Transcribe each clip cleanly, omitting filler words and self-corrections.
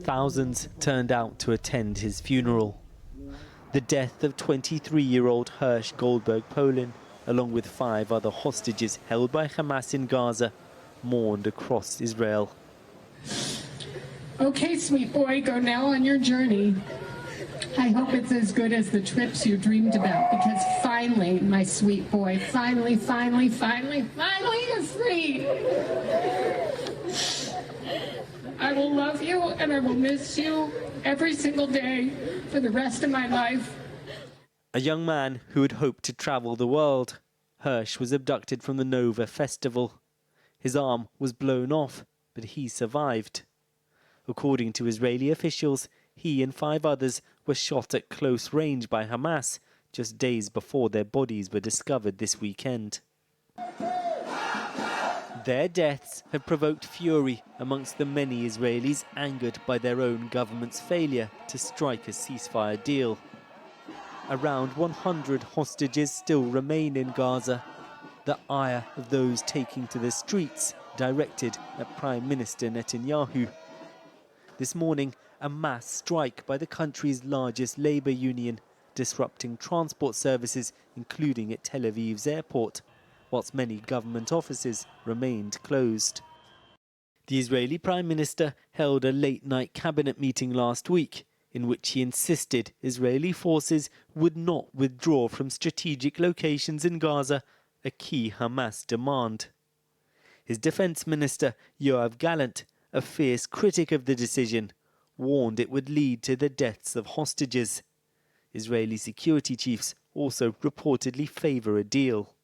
Thousands turned out to attend his funeral. The death of 23-year-old Hirsch Goldberg-Polin, along with 5 other hostages held by Hamas in Gaza, mourned across Israel. Okay, sweet boy, go now on your journey. I hope it's as good as the trips you dreamed about, because finally, my sweet boy, finally, you're free. I will love you and I will miss you every single day for the rest of my life. A young man who had hoped to travel the world, Hirsch was abducted from the Nova Festival. His arm was blown off, but he survived. According to Israeli officials, he and 5 others were shot at close range by Hamas just days before their bodies were discovered this weekend. Their deaths have provoked fury amongst the many Israelis angered by their own government's failure to strike a ceasefire deal. Around 100 hostages still remain in Gaza. The ire of those taking to the streets directed at Prime Minister Netanyahu. This morning, a mass strike by the country's largest labour union, disrupting transport services, including at Tel Aviv's airport, whilst many government offices remained closed. The Israeli Prime Minister held a late-night cabinet meeting last week, in which he insisted Israeli forces would not withdraw from strategic locations in Gaza, a key Hamas demand. His defence minister, Yoav Gallant, a fierce critic of the decision, warned it would lead to the deaths of hostages. Israeli security chiefs also reportedly favour a deal.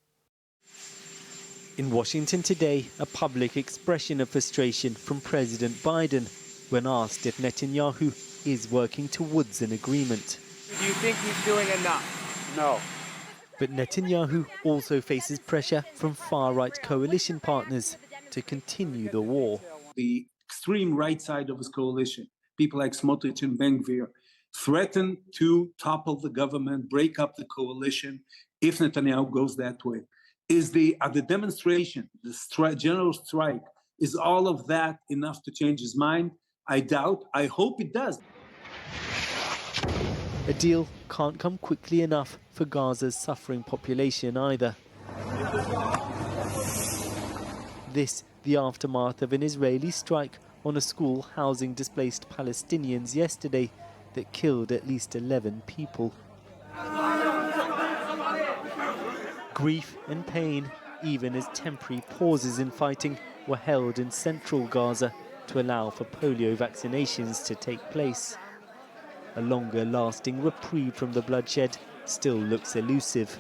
In Washington today, a public expression of frustration from President Biden when asked if Netanyahu is working towards an agreement. Do you think he's doing enough? No. But Netanyahu also faces pressure from far-right coalition partners to continue the war. The extreme right side of his coalition, people like Smotrich and Ben-Gvir, threaten to topple the government, break up the coalition if Netanyahu goes that way. The demonstration, the general strike, is all of that enough to change his mind? I doubt. I hope it does. A deal can't come quickly enough for Gaza's suffering population either. This, the aftermath of an Israeli strike on a school housing displaced Palestinians yesterday that killed at least 11 people. Grief and pain, even as temporary pauses in fighting, were held in central Gaza to allow for polio vaccinations to take place. A longer-lasting reprieve from the bloodshed still looks elusive.